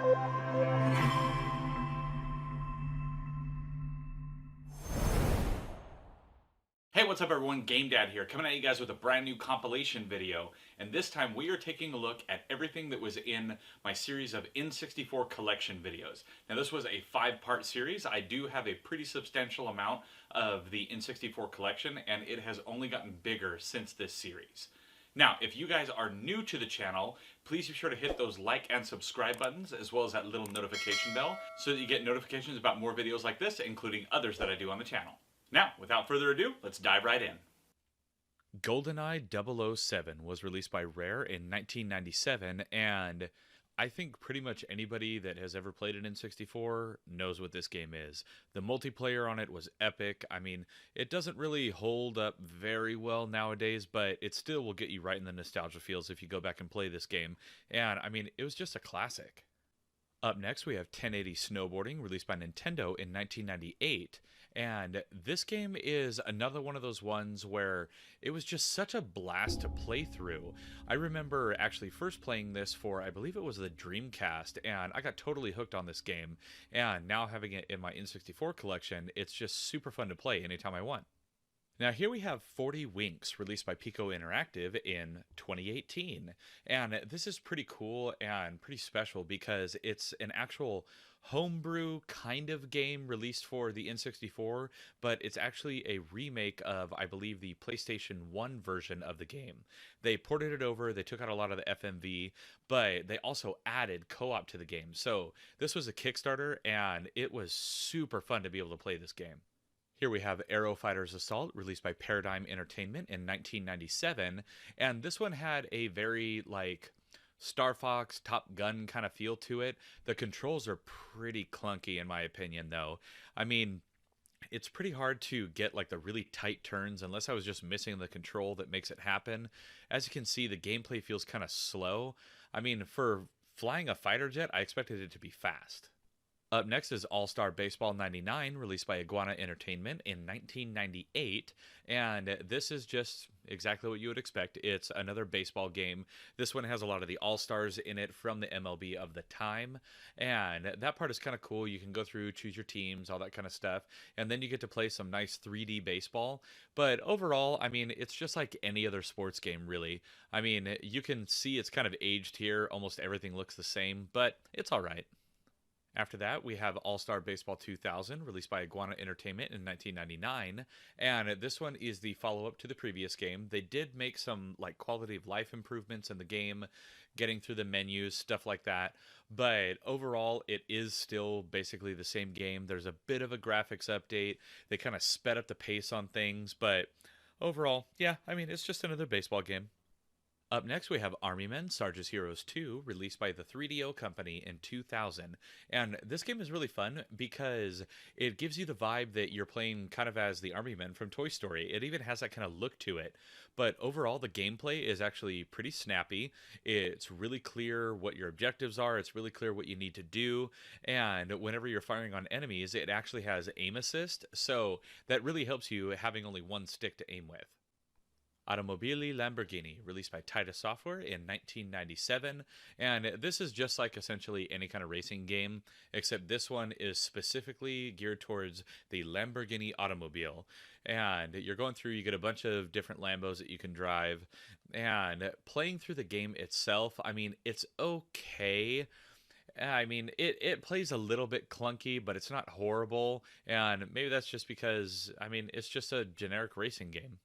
Hey, what's up everyone? GameDad here, coming at you guys with a brand new compilation video. And this time we are taking a look at everything that was in my series of N64 collection videos. Now this was a 5-part series. I do have a pretty substantial amount of the N64 collection, and it has only gotten bigger since this series. Now, if you guys are new to the channel, please be sure to hit those like and subscribe buttons, as well as that little notification bell, so that you get notifications about more videos like this, including others that I do on the channel. Now, without further ado, let's dive right in. GoldenEye 007 was released by Rare in 1997, and I think pretty much anybody that has ever played an N64 knows what this game is. The multiplayer on it was epic. I mean, it doesn't really hold up very well nowadays, but it still will get you right in the nostalgia feels if you go back and play this game. And I mean, it was just a classic. Up next, we have 1080 Snowboarding, released by Nintendo in 1998. And this game is another one of those ones where it was just such a blast to play through. I remember actually first playing this for, I believe it was the Dreamcast, and I got totally hooked on this game. And now having it in my N64 collection, it's just super fun to play anytime I want. Now here we have 40 Winks, released by Pico Interactive in 2018. And this is pretty cool and pretty special because it's an actual homebrew kind of game released for the N64, but it's actually a remake of, I believe, the PlayStation 1 version of the game. They ported it over, they took out a lot of the FMV, but they also added co-op to the game. So this was a Kickstarter, and it was super fun to be able to play this game. Here we have Aero Fighters Assault, released by Paradigm Entertainment in 1997, and this one had a very, Star Fox, Top Gun kind of feel to it. The controls are pretty clunky in my opinion, though. I mean, it's pretty hard to get, the really tight turns unless I was just missing the control that makes it happen. As you can see, the gameplay feels kind of slow. I mean, for flying a fighter jet, I expected it to be fast. Up next is All-Star Baseball 99, released by Iguana Entertainment in 1998, and this is just exactly what you would expect. It's another baseball game. This one has a lot of the All-Stars in it from the MLB of the time, and that part is kind of cool. You can go through, choose your teams, all that kind of stuff, and then you get to play some nice 3D baseball. But overall, I mean, it's just like any other sports game, really. I mean, you can see it's kind of aged here. Almost everything looks the same, but it's all right. After that, we have All-Star Baseball 2000, released by Iguana Entertainment in 1999, and this one is the follow-up to the previous game. They did make some quality of life improvements in the game, getting through the menus, stuff like that, but overall it is still basically the same game. There's a bit of a graphics update. They kind of sped up the pace on things, but overall, yeah, I mean, it's just another baseball game. Up next, we have Army Men Sarge's Heroes 2, released by the 3DO Company in 2000. And this game is really fun because it gives you the vibe that you're playing kind of as the Army Men from Toy Story. It even has that kind of look to it. But overall, the gameplay is actually pretty snappy. It's really clear what your objectives are. It's really clear what you need to do. And whenever you're firing on enemies, it actually has aim assist. So that really helps you having only one stick to aim with. Automobili Lamborghini, released by Titus Software in 1997, and this is just like essentially any kind of racing game, except this one is specifically geared towards the Lamborghini automobile. And you're going through, you get a bunch of different Lambos that you can drive, and playing through the game itself, I mean, it's okay. I mean, it plays a little bit clunky, but it's not horrible, and maybe that's just because, I mean, it's just a generic racing game.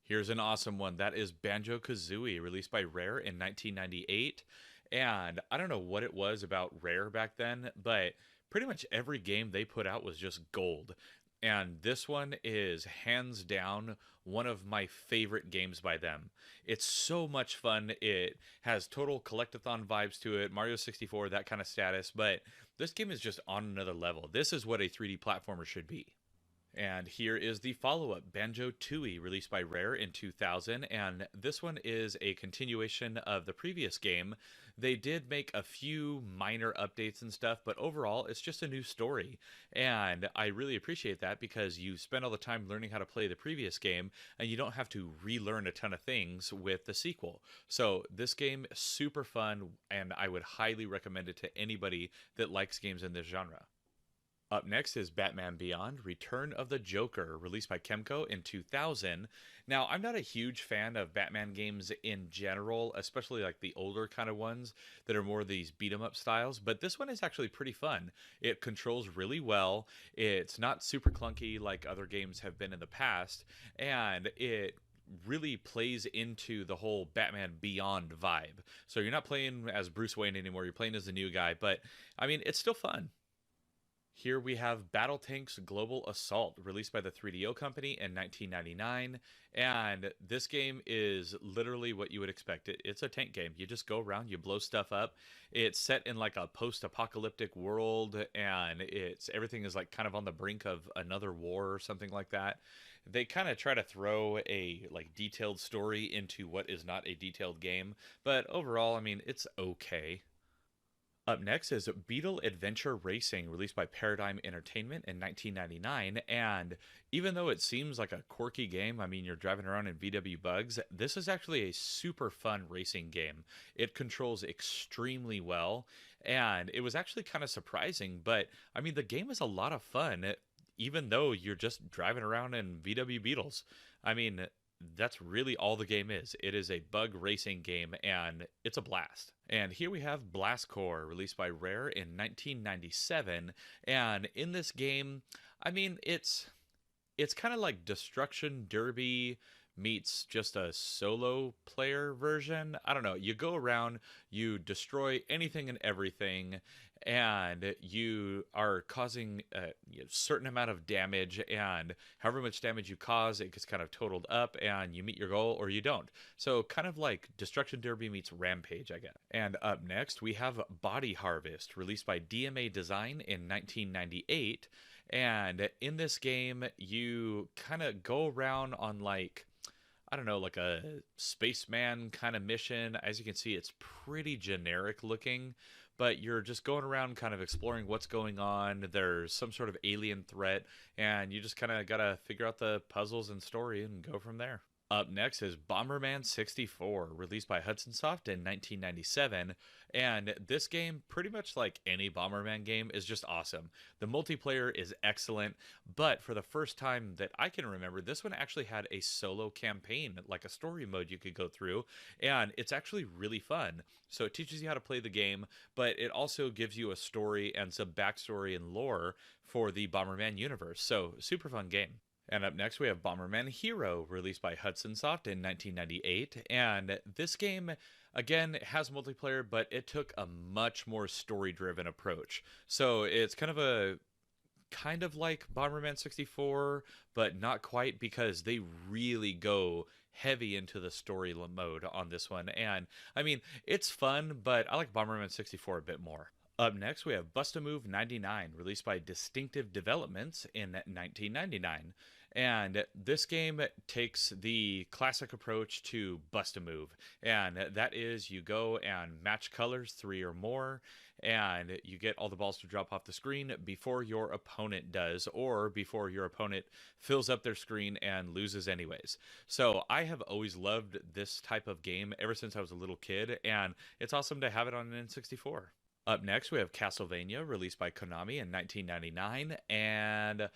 Here's an awesome one. That is Banjo-Kazooie, released by Rare in 1998. And I don't know what it was about Rare back then, but pretty much every game they put out was just gold. And this one is hands down one of my favorite games by them. It's so much fun. It has total collectathon vibes to it, Mario 64, that kind of status. But this game is just on another level. This is what a 3D platformer should be. And here is the follow-up, Banjo-Tooie, released by Rare in 2000, and this one is a continuation of the previous game. They did make a few minor updates and stuff, but overall, it's just a new story. And I really appreciate that because you spend all the time learning how to play the previous game, and you don't have to relearn a ton of things with the sequel. So this game is super fun, and I would highly recommend it to anybody that likes games in this genre. Up next is Batman Beyond Return of the Joker, released by Kemco in 2000. Now, I'm not a huge fan of Batman games in general, especially like the older kind of ones that are more these beat 'em up styles, but this one is actually pretty fun. It controls really well. It's not super clunky like other games have been in the past, and it really plays into the whole Batman Beyond vibe. So you're not playing as Bruce Wayne anymore, you're playing as the new guy, but I mean, it's still fun. Here we have Battletanks Global Assault, released by the 3DO company in 1999. And this game is literally what you would expect. It's a tank game. You just go around, you blow stuff up. It's set in like a post-apocalyptic world, and everything is like kind of on the brink of another war or something like that. They kind of try to throw a like detailed story into what is not a detailed game, but overall, I mean, it's okay. Up next is Beetle Adventure Racing, released by Paradigm Entertainment in 1999. And even though it seems like a quirky game, I mean, you're driving around in VW Bugs, this is actually a super fun racing game. It controls extremely well, and it was actually kind of surprising, but I mean, the game is a lot of fun, even though you're just driving around in VW Beetles. I mean, that's really all the game is. It is a bug racing game, and it's a blast. And here we have Blast Corps, released by Rare in 1997. And in this game, I mean, it's kind of like Destruction Derby meets just a solo player version. I don't know. You go around, you destroy anything and everything, and you are causing a certain amount of damage. And however much damage you cause, it gets kind of totaled up, and you meet your goal or you don't. So kind of like Destruction Derby meets Rampage, I guess. And up next, we have Body Harvest, released by DMA Design in 1998. And in this game, you kind of go around on like, I don't know, like a spaceman kind of mission. As you can see, it's pretty generic looking, but you're just going around kind of exploring what's going on. There's some sort of alien threat, and you just kind of got to figure out the puzzles and story and go from there. Up next is Bomberman 64, released by Hudson Soft in 1997. And this game, pretty much like any Bomberman game, is just awesome. The multiplayer is excellent, but for the first time that I can remember, this one actually had a solo campaign, like a story mode you could go through, and it's actually really fun. So it teaches you how to play the game, but it also gives you a story and some backstory and lore for the Bomberman universe. So super fun game. And up next, we have Bomberman Hero, released by Hudson Soft in 1998. And this game, again, has multiplayer, but it took a much more story-driven approach. So it's kind of like Bomberman 64, but not quite, because they really go heavy into the story mode on this one. And I mean, it's fun, but I like Bomberman 64 a bit more. Up next, we have Bust-A-Move 99, released by Distinctive Developments in 1999. And this game takes the classic approach to Bust-A-Move. And that is, you go and match colors, 3 or more, and you get all the balls to drop off the screen before your opponent does, or before your opponent fills up their screen and loses anyways. So I have always loved this type of game ever since I was a little kid, and it's awesome to have it on an N64. Up next, we have Castlevania, released by Konami in 1999, and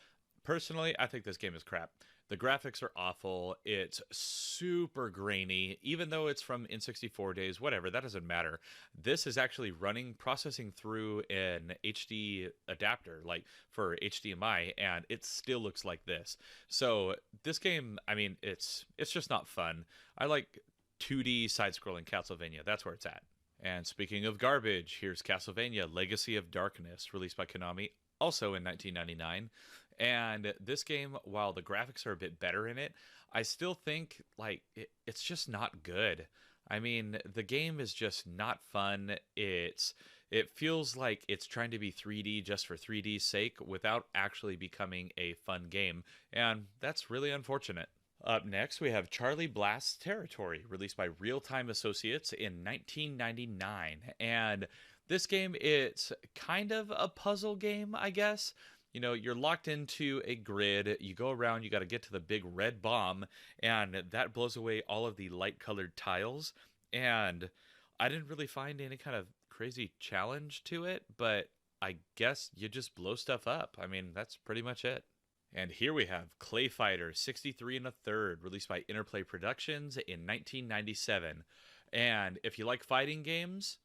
personally, I think this game is crap. The graphics are awful, it's super grainy, even though it's from N64 days, whatever, that doesn't matter. This is actually processing through an HD adapter, like for HDMI, and it still looks like this. So this game, I mean, it's just not fun. I like 2D side-scrolling Castlevania, that's where it's at. And speaking of garbage, here's Castlevania Legacy of Darkness, released by Konami, also in 1999. And this game, while the graphics are a bit better in it, I still think like it's just not good. I mean, the game is just not fun. It feels like it's trying to be 3D just for 3D's sake without actually becoming a fun game, and that's really unfortunate. Up next, we have Charlie Blast's Territory, released by Real Time Associates in 1999. And this game, it's kind of a puzzle game, I guess. You know, you're locked into a grid, you go around, you got to get to the big red bomb, and that blows away all of the light colored tiles. And I didn't really find any kind of crazy challenge to it, but I guess you just blow stuff up. I mean, that's pretty much it. And here we have Clay Fighter 63 and a third, released by Interplay Productions in 1997. And if you like fighting games,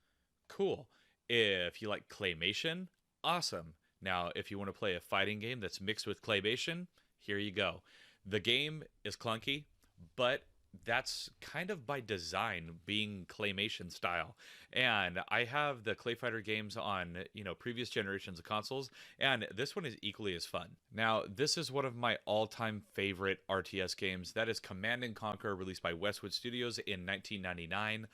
cool. If you like claymation, awesome. Now, if you want to play a fighting game that's mixed with claymation, here you go. The game is clunky, but that's kind of by design, being claymation style. And I have the Clay Fighter games on, previous generations of consoles, and this one is equally as fun. Now, this is one of my all-time favorite RTS games. That is Command and Conquer, released by Westwood Studios in 1999.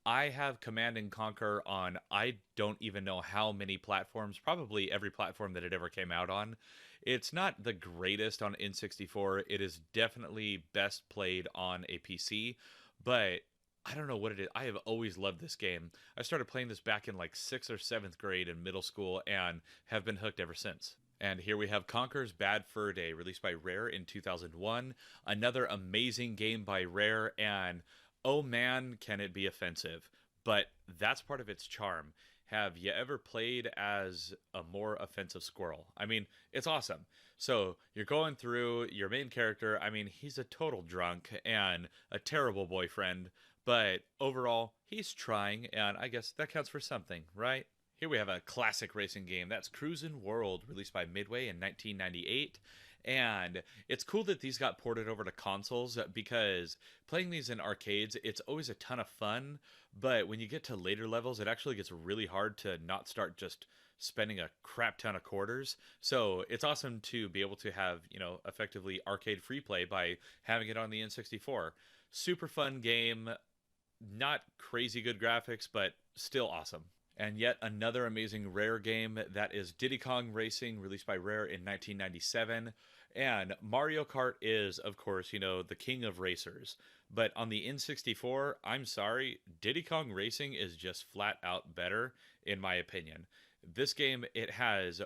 I have Command and Conquer on I don't even know how many platforms, probably every platform that it ever came out on. It's not the greatest on N64. It is definitely best played on a PC, but I don't know what it is. I have always loved this game. I started playing this back in like 6th or 7th grade in middle school and have been hooked ever since. And here we have Conker's Bad Fur Day, released by Rare in 2001. Another amazing game by Rare, and oh man, can it be offensive. But that's part of its charm. Have you ever played as a more offensive squirrel? I mean, it's awesome. So you're going through your main character. I mean, he's a total drunk and a terrible boyfriend, but overall, he's trying, and I guess that counts for something, right? Here we have a classic racing game. That's Cruisin' World, released by Midway in 1998. And it's cool that these got ported over to consoles because playing these in arcades, it's always a ton of fun. But when you get to later levels, it actually gets really hard to not start just spending a crap ton of quarters. So it's awesome to be able to have, effectively arcade free play by having it on the N64. Super fun game, not crazy good graphics, but still awesome. And yet another amazing Rare game, that is Diddy Kong Racing, released by Rare in 1997. And Mario Kart is, of course, the king of racers. But on the N64, I'm sorry, Diddy Kong Racing is just flat out better, in my opinion. This game, it has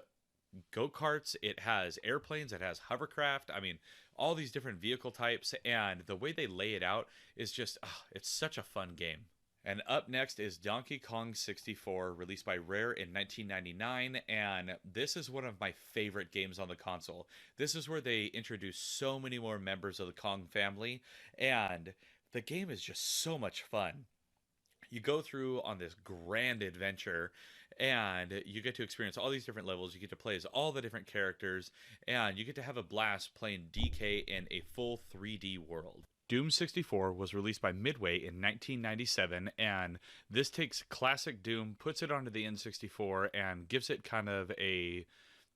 go-karts, it has airplanes, it has hovercraft. I mean, all these different vehicle types, and the way they lay it out is just, it's such a fun game. And up next is Donkey Kong 64, released by Rare in 1999, and this is one of my favorite games on the console. This is where they introduce so many more members of the Kong family, and the game is just so much fun. You go through on this grand adventure, and you get to experience all these different levels. You get to play as all the different characters, and you get to have a blast playing DK in a full 3D world. Doom 64 was released by Midway in 1997, and this takes classic Doom, puts it onto the N64, and gives it kind of a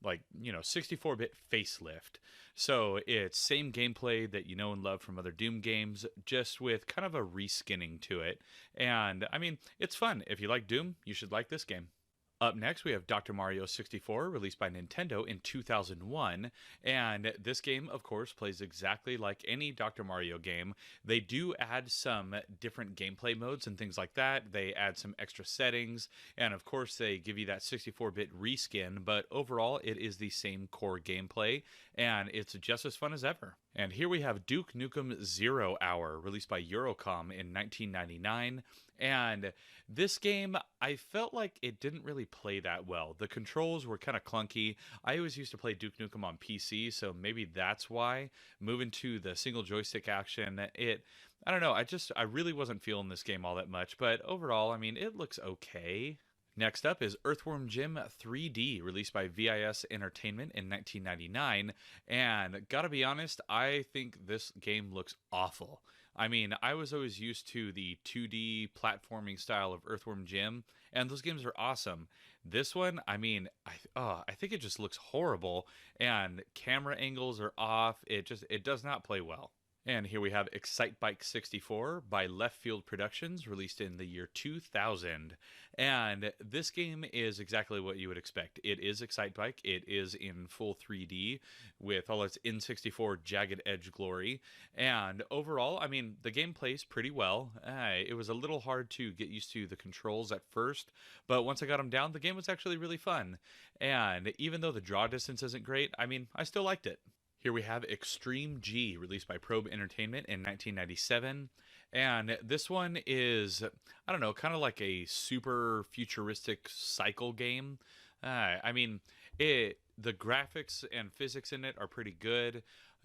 64-bit facelift. So it's same gameplay that you know and love from other Doom games, just with kind of a reskinning to it. And I mean, it's fun. If you like Doom, you should like this game. Up next, we have Dr. Mario 64, released by Nintendo in 2001. And this game, of course, plays exactly like any Dr. Mario game. They do add some different gameplay modes and things like that. They add some extra settings. And of course, they give you that 64-bit reskin. But overall, it is the same core gameplay. And it's just as fun as ever. And here we have Duke Nukem 0 Hour, released by Eurocom in 1999. And this game, I felt like it didn't really play that well. The controls were kind of clunky. I always used to play Duke Nukem on PC, so maybe that's why. Moving to the single joystick action, I don't know, I really wasn't feeling this game all that much. But overall, I mean, it looks okay. Next up is Earthworm Jim 3D, released by VIS Entertainment in 1999. And gotta be honest, I think this game looks awful. I mean, I was always used to the 2D platforming style of Earthworm Jim, and those games are awesome. This one, I mean, I think it just looks horrible, and camera angles are off. It does not play well. And here we have Excite Bike 64 by Left Field Productions, released in the year 2000. And this game is exactly what you would expect. It is Excite Bike. It is in full 3D with all its N64 jagged edge glory. And overall, I mean, the game plays pretty well. It was a little hard to get used to the controls at first, but once I got them down, the game was actually really fun. And even though the draw distance isn't great, I mean, I still liked it. Here we have Extreme G, released by Probe Entertainment in 1997. And this one is, I don't know, kind of like a super futuristic cycle game. I mean, the graphics and physics in it are pretty good.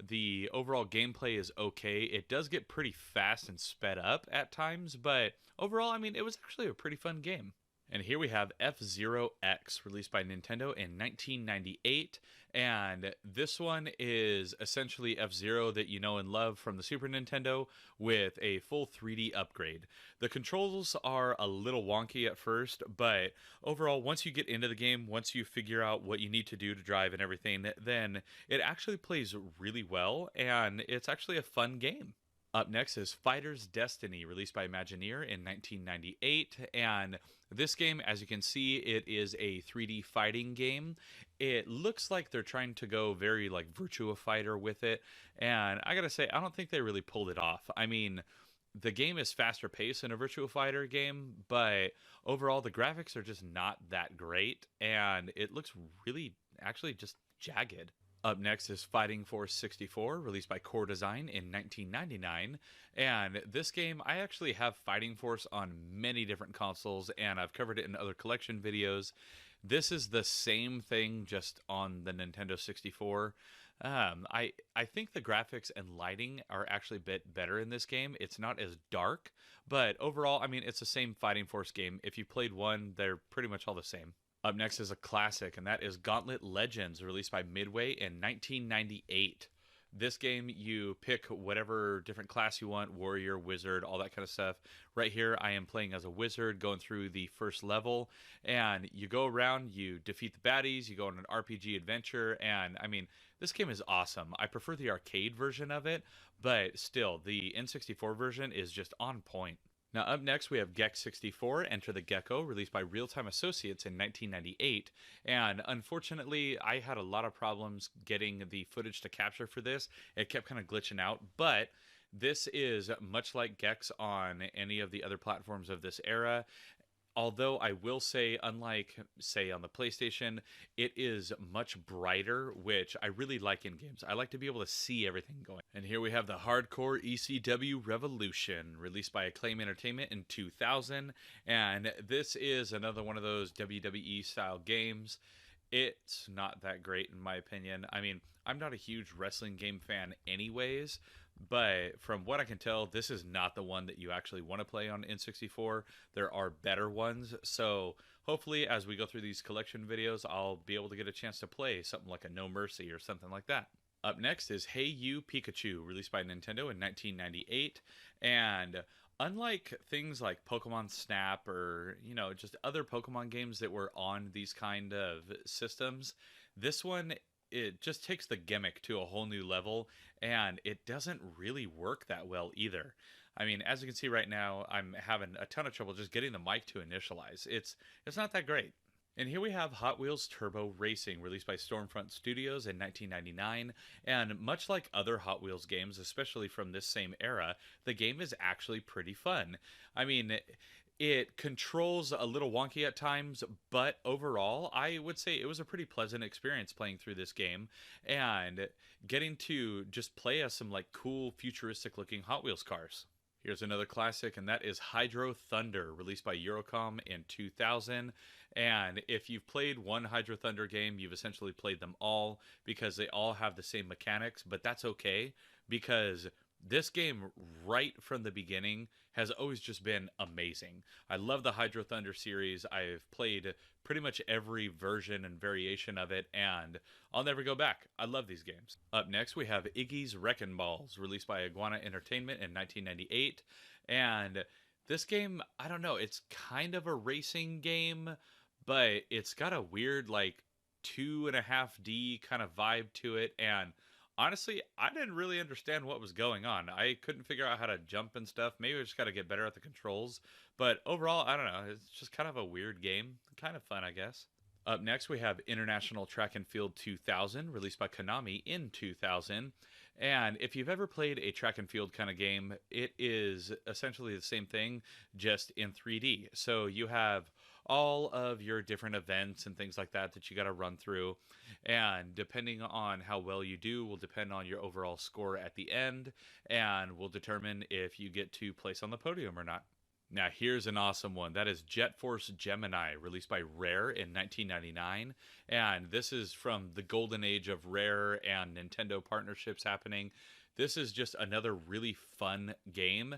The overall gameplay is okay. It does get pretty fast and sped up at times, but overall, I mean, it was actually a pretty fun game. And here we have F-Zero X, released by Nintendo in 1998. And this one is essentially F-Zero that you know and love from the Super Nintendo with a full 3D upgrade. The controls are a little wonky at first, but overall, once you get into the game, once you figure out what you need to do to drive and everything, then it actually plays really well, and it's actually a fun game. Up next is Fighter's Destiny, released by Imagineer in 1998. And this game, as you can see, it is a 3D fighting game. It looks like they're trying to go very like Virtua Fighter with it. And I gotta say, I don't think they really pulled it off. I mean, the game is faster paced in a Virtua Fighter game, but overall, the graphics are just not that great. And it looks really, actually, just jagged. Up next is Fighting Force 64, released by Core Design in 1999. And this game, I actually have Fighting Force on many different consoles, and I've covered it in other collection videos. This is the same thing, just on the Nintendo 64. I think the graphics and lighting are actually a bit better in this game. It's not as dark, but overall, I mean, it's the same Fighting Force game. If you played one, they're pretty much all the same. Up next is a classic, and that is Gauntlet Legends, released by Midway in 1998. This game, you pick whatever different class you want, warrior, wizard, all that kind of stuff. Right here, I am playing as a wizard, going through the first level, and you go around, you defeat the baddies, you go on an RPG adventure, and I mean, this game is awesome. I prefer the arcade version of it, but still, the N64 version is just on point. Now, up next, we have Gex 64, Enter the Gecko, released by Real Time Associates in 1998. And unfortunately, I had a lot of problems getting the footage to capture for this. It kept kind of glitching out, but this is much like Gex on any of the other platforms of this era. Although I will say, unlike, say, on the PlayStation, it is much brighter, which I really like in games. I like to be able to see everything going. And here we have the Hardcore ECW Revolution, released by Acclaim Entertainment in 2000. And this is another one of those WWE-style games. It's not that great, in my opinion. I mean, I'm not a huge wrestling game fan anyways, but from what I can tell, this is not the one that you actually want to play on N64. There are better ones, so hopefully as we go through these collection videos, I'll be able to get a chance to play something like a No Mercy or something like that. Up next is Hey You Pikachu, released by Nintendo in 1998, and unlike things like Pokemon Snap or, you know, just other Pokemon games that were on these kind of systems, this one, it just takes the gimmick to a whole new level, and it doesn't really work that well either. I mean, as you can see right now, I'm having a ton of trouble just getting the mic to initialize. It's not that great. And here we have Hot Wheels Turbo Racing, released by Stormfront Studios in 1999. And much like other Hot Wheels games, especially from this same era, the game is actually pretty fun. I mean, it controls a little wonky at times, but overall, I would say it was a pretty pleasant experience playing through this game and getting to just play as some like cool futuristic looking Hot Wheels cars. Here's another classic, and that is Hydro Thunder, released by Eurocom in 2000. And if you've played one Hydro Thunder game, you've essentially played them all because they all have the same mechanics, but that's okay because this game, right from the beginning, has always just been amazing. I love the Hydro Thunder series. I've played pretty much every version and variation of it, and I'll never go back. I love these games. Up next, we have Iggy's Wreckin' Balls, released by Iguana Entertainment in 1998. And this game, I don't know, it's kind of a racing game, but it's got a weird, like, 2.5D kind of vibe to it, and Honestly, I didn't really understand what was going on. I couldn't figure out how to jump and stuff. Maybe I just got to get better at the controls. But overall, I don't know. It's just kind of a weird game. Kind of fun, I guess. Up next, we have International Track and Field 2000, released by Konami in 2000. And if you've ever played a track and field kind of game, it is essentially the same thing, just in 3D. So you have all of your different events and things like that that you got to run through. And depending on how well you do, will depend on your overall score at the end and will determine if you get to place on the podium or not. Now, here's an awesome one. That is Jet Force Gemini, released by Rare in 1999. And this is from the golden age of Rare and Nintendo partnerships happening. This is just another really fun game.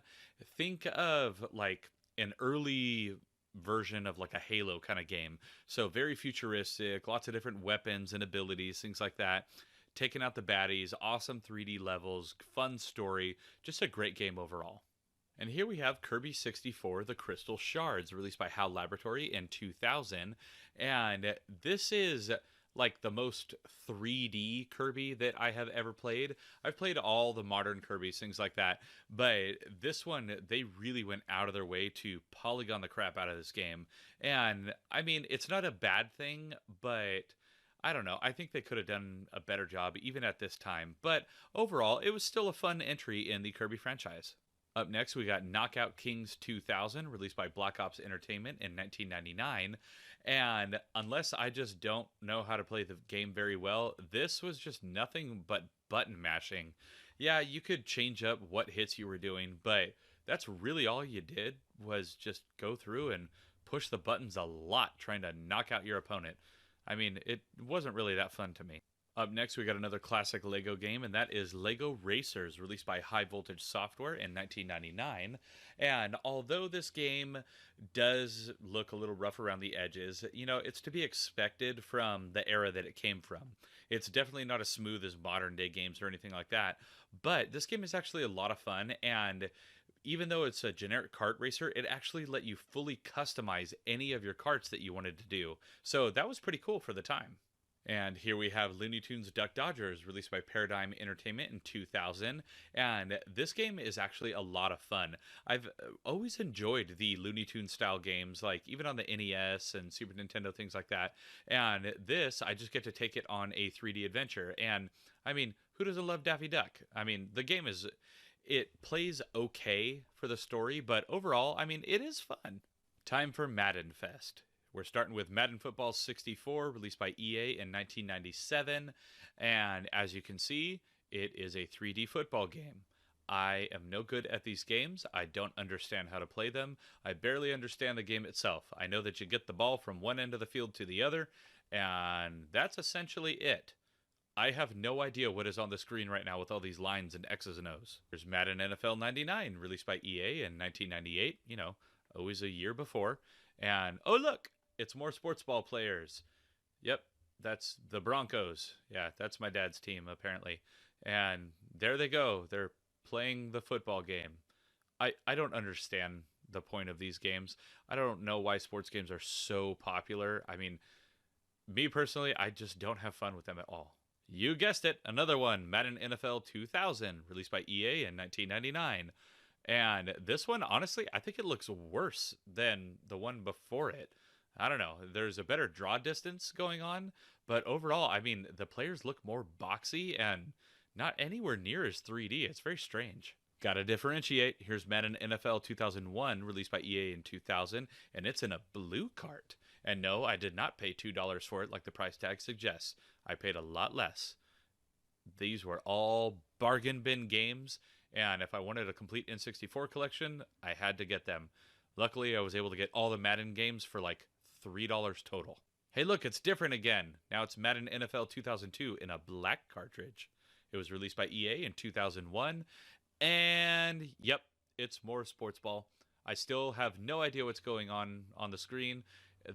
Think of like an early version of like a Halo kind of game. So very futuristic, lots of different weapons and abilities, things like that. Taking out the baddies, awesome 3D levels, fun story, just a great game overall. And here we have Kirby 64, The Crystal Shards, released by HAL Laboratory in 2000. And this is like the most 3D Kirby that I have ever played. I've played all the modern Kirbys, things like that. But this one, they really went out of their way to polygon the crap out of this game. And I mean, it's not a bad thing, but I don't know. I think they could have done a better job even at this time. But overall, it was still a fun entry in the Kirby franchise. Up next, we got Knockout Kings 2000, released by Black Ops Entertainment in 1999. And unless I just don't know how to play the game very well, this was just nothing but button mashing. Yeah, you could change up what hits you were doing, but that's really all you did was just go through and push the buttons a lot trying to knock out your opponent. I mean, it wasn't really that fun to me. Up next, we got another classic Lego game, and that is Lego Racers, released by High Voltage Software in 1999. And although this game does look a little rough around the edges, you know, it's to be expected from the era that it came from. It's definitely not as smooth as modern day games or anything like that, but this game is actually a lot of fun, and even though it's a generic kart racer, it actually let you fully customize any of your karts that you wanted to do. So that was pretty cool for the time. And here we have Looney Tunes Duck Dodgers, released by Paradigm Entertainment in 2000. And this game is actually a lot of fun. I've always enjoyed the Looney Tunes style games, like even on the NES and Super Nintendo, things like that. And this, I just get to take it on a 3D adventure. And I mean, who doesn't love Daffy Duck? I mean, the game is, it plays okay for the story, but overall, I mean, it is fun. Time for Madden Fest. We're starting with Madden Football 64, released by EA in 1997. And as you can see, it is a 3D football game. I am no good at these games. I don't understand how to play them. I barely understand the game itself. I know that you get the ball from one end of the field to the other, and that's essentially it. I have no idea what is on the screen right now with all these lines and X's and O's. There's Madden NFL 99, released by EA in 1998. You know, always a year before. And, oh, look! It's more sports ball players. Yep, that's the Broncos. Yeah, that's my dad's team, apparently. And there they go. They're playing the football game. I don't understand the point of these games. I don't know why sports games are so popular. I mean, me personally, I just don't have fun with them at all. You guessed it, another one, Madden NFL 2000, released by EA in 1999. And this one, honestly, I think it looks worse than the one before it. I don't know. There's a better draw distance going on, but overall, I mean, the players look more boxy and not anywhere near as 3D. It's very strange. Gotta differentiate. Here's Madden NFL 2001, released by EA in 2000, and it's in a blue cart. And no, I did not pay $2 for it like the price tag suggests. I paid a lot less. These were all bargain bin games, and if I wanted a complete N64 collection, I had to get them. Luckily, I was able to get all the Madden games for like $3 total. Hey, look, it's different again. Now it's Madden NFL 2002 in a black cartridge. It was released by EA in 2001. And yep, it's more sports ball. I still have no idea what's going on the screen.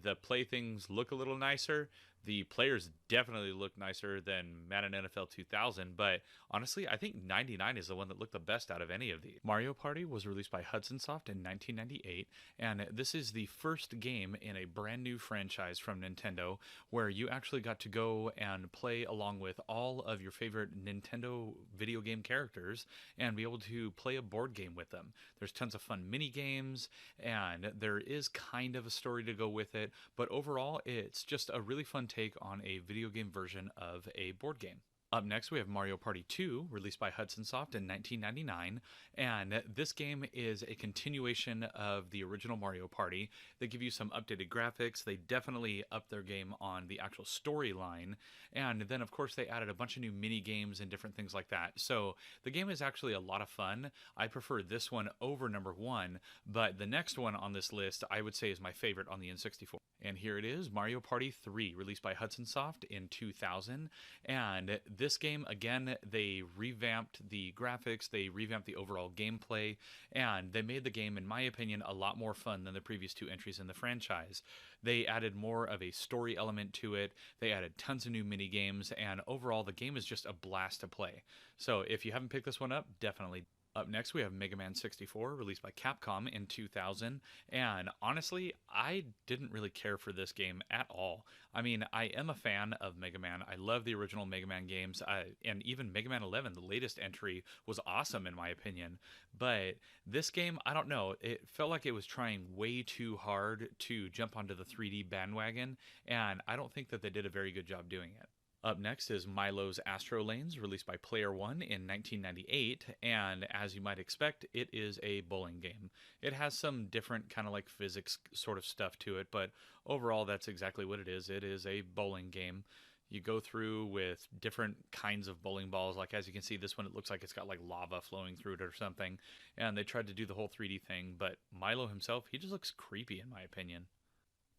The playthings look a little nicer, The players definitely look nicer than Madden NFL 2000, but honestly, I think 99 is the one that looked the best out of any of these. Mario Party was released by Hudson Soft in 1998, and this is the first game in a brand new franchise from Nintendo where you actually got to go and play along with all of your favorite Nintendo video game characters and be able to play a board game with them. There's tons of fun mini games, and there is kind of a story to go with it, but overall, it's just a really fun take on a video game version of a board game. Up next, we have Mario Party 2, released by Hudson Soft in 1999, and this game is a continuation of the original Mario Party. They give you some updated graphics, they definitely upped their game on the actual storyline, and then of course they added a bunch of new mini games and different things like that. So the game is actually a lot of fun. I prefer this one over number 1, but the next one on this list I would say is my favorite on the N64. And here it is, Mario Party 3, released by Hudson Soft in 2000. And this game, again, they revamped the graphics, they revamped the overall gameplay, and they made the game, in my opinion, a lot more fun than the previous 2 entries in the franchise. They added more of a story element to it, they added tons of new mini games, and overall, the game is just a blast to play. So if you haven't picked this one up, definitely. Up next, we have Mega Man 64, released by Capcom in 2000, and honestly, I didn't really care for this game at all. I mean, I am a fan of Mega Man. I love the original Mega Man games, and even Mega Man 11, the latest entry, was awesome in my opinion. But this game, I don't know, it felt like it was trying way too hard to jump onto the 3D bandwagon, and I don't think that they did a very good job doing it. Up next is Milo's Astro Lanes, released by Player One in 1998, and as you might expect, it is a bowling game. It has some different kind of like physics sort of stuff to it, but overall that's exactly what it is. It is a bowling game. You go through with different kinds of bowling balls, like as you can see this one, it looks like it's got like lava flowing through it or something, and they tried to do the whole 3D thing, but Milo himself, he just looks creepy in my opinion.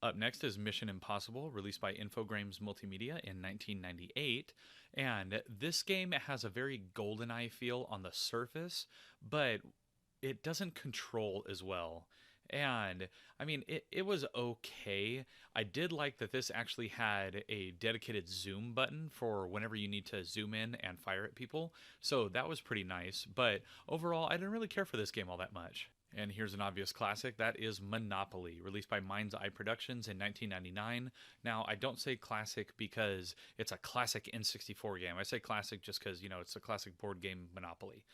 Up next is Mission Impossible, released by Infogrames Multimedia in 1998. And this game has a very GoldenEye feel on the surface, but it doesn't control as well. And I mean, it was okay. I did like that this actually had a dedicated zoom button for whenever you need to zoom in and fire at people. So that was pretty nice. But overall, I didn't really care for this game all that much. And here's an obvious classic, that is Monopoly, released by Mind's Eye Productions in 1999. Now, I don't say classic because it's a classic N64 game. I say classic just because, it's a classic board game Monopoly.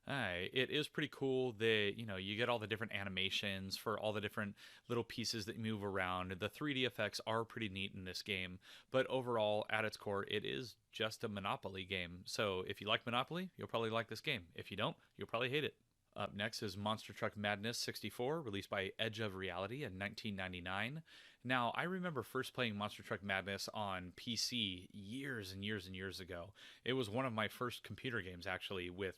It is pretty cool that, you get all the different animations for all the different little pieces that move around. The 3D effects are pretty neat in this game, but overall, at its core, it is just a Monopoly game. So if you like Monopoly, you'll probably like this game. If you don't, you'll probably hate it. Up next is Monster Truck Madness 64, released by Edge of Reality in 1999. Now, I remember first playing Monster Truck Madness on PC years and years and years ago. It was one of my first computer games, actually, with,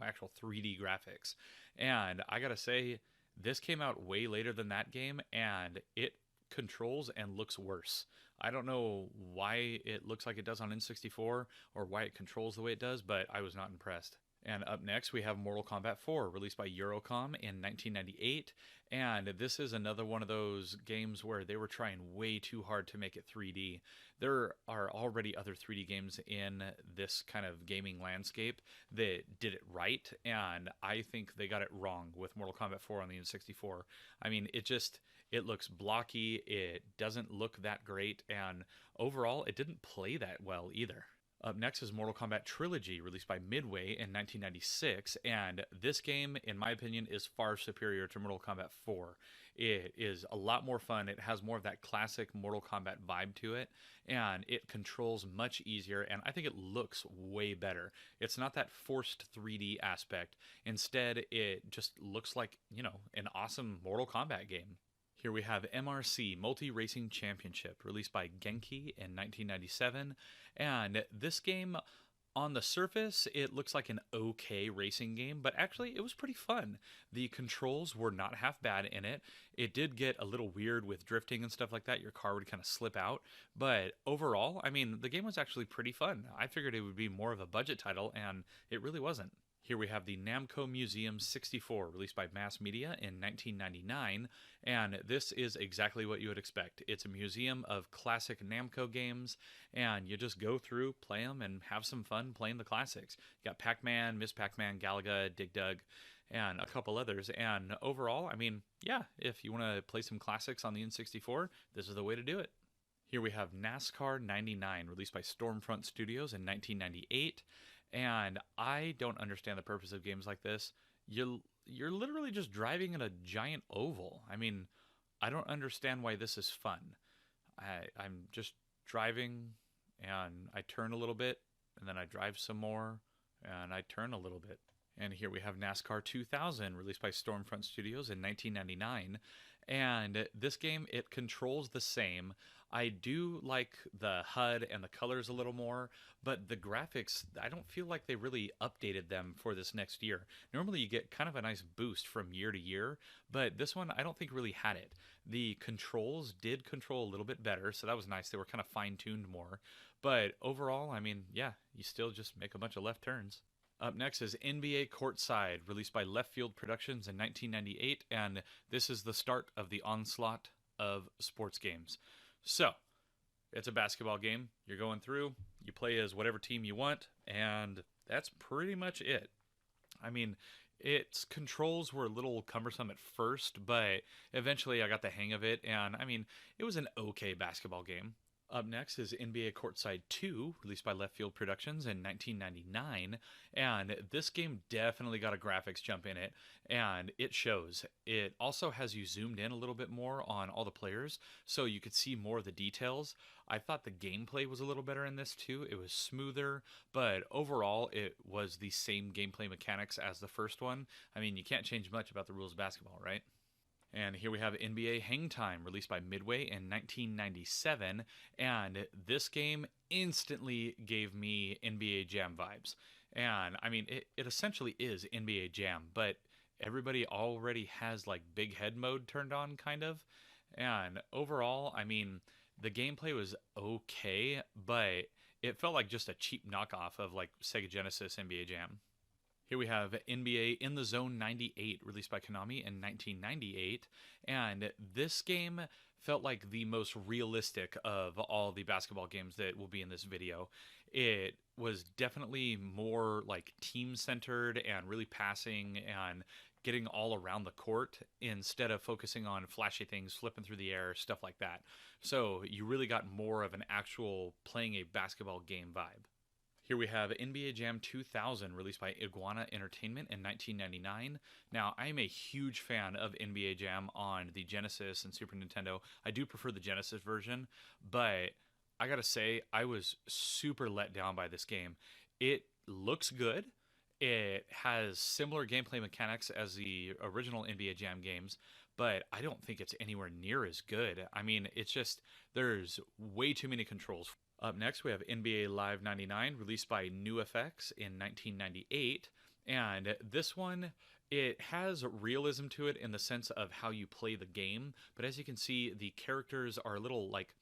actual 3D graphics. And I gotta say, this came out way later than that game, and it controls and looks worse. I don't know why it looks like it does on N64, or why it controls the way it does, but I was not impressed. And up next, we have Mortal Kombat 4, released by Eurocom in 1998. And this is another one of those games where they were trying way too hard to make it 3D. There are already other 3D games in this kind of gaming landscape that did it right, and I think they got it wrong with Mortal Kombat 4 on the N64. I mean, it looks blocky, it doesn't look that great, and overall, it didn't play that well either. Up next is Mortal Kombat Trilogy, released by Midway in 1996, and this game, in my opinion, is far superior to Mortal Kombat 4. It is a lot more fun, it has more of that classic Mortal Kombat vibe to it, and it controls much easier, and I think it looks way better. It's not that forced 3D aspect. Instead, it just looks like, an awesome Mortal Kombat game. Here we have MRC, Multi-Racing Championship, released by Genki in 1997. And this game, on the surface, it looks like an okay racing game, but actually it was pretty fun. The controls were not half bad in it. It did get a little weird with drifting and stuff like that. Your car would kind of slip out. But overall, I mean, the game was actually pretty fun. I figured it would be more of a budget title, and it really wasn't. Here we have the Namco Museum 64, released by Mass Media in 1999, and this is exactly what you would expect. It's a museum of classic Namco games, and you just go through, play them, and have some fun playing the classics. You got Pac-Man, Miss Pac-Man, Galaga, Dig Dug, and a couple others, and overall, I mean, yeah, if you want to play some classics on the N64, this is the way to do it. Here we have NASCAR 99, released by Stormfront Studios in 1998. And I don't understand the purpose of games like this. You're literally just driving in a giant oval. I mean, I don't understand why this is fun. I'm just driving, and I turn a little bit, and then I drive some more, and I turn a little bit. And here we have NASCAR 2000, released by Stormfront Studios in 1999. And this game, it controls the same. I do like the HUD and the colors a little more, but the graphics, I don't feel like they really updated them for this next year. Normally you get kind of a nice boost from year to year, but this one I don't think really had it. The controls did control a little bit better, so that was nice. They were kind of fine-tuned more. But overall, I mean, yeah, you still just make a bunch of left turns. Up next is NBA Courtside, released by Left Field Productions in 1998, and this is the start of the onslaught of sports games. So, it's a basketball game. You're going through, you play as whatever team you want, and that's pretty much it. I mean, its controls were a little cumbersome at first, but eventually I got the hang of it, and I mean, it was an okay basketball game. Up next is NBA Courtside 2, released by Left Field Productions in 1999, and this game definitely got a graphics jump in it, and it shows. It also has you zoomed in a little bit more on all the players, so you could see more of the details. I thought the gameplay was a little better in this too. It was smoother, but overall it was the same gameplay mechanics as the first one. I mean, you can't change much about the rules of basketball, right? And here we have NBA Hang Time, released by Midway in 1997. And this game instantly gave me NBA Jam vibes. And I mean, it essentially is NBA Jam, but everybody already has like big head mode turned on, kind of. And overall, I mean, the gameplay was okay, but it felt like just a cheap knockoff of like Sega Genesis NBA Jam. Here we have NBA In the Zone 98, released by Konami in 1998, and this game felt like the most realistic of all the basketball games that will be in this video. It was definitely more like team-centered and really passing and getting all around the court instead of focusing on flashy things, flipping through the air, stuff like that. So you really got more of an actual playing a basketball game vibe. Here we have NBA Jam 2000, released by Iguana Entertainment in 1999. Now, I'm a huge fan of NBA Jam on the Genesis and Super Nintendo. I do prefer the Genesis version, but I gotta say, I was super let down by this game. It looks good. It has similar gameplay mechanics as the original NBA Jam games, but I don't think it's anywhere near as good. I mean, it's just, there's way too many controls. Up next, we have NBA Live 99, released by NewFX in 1998. And this one, it has realism to it in the sense of how you play the game. But as you can see, the characters are a little, like,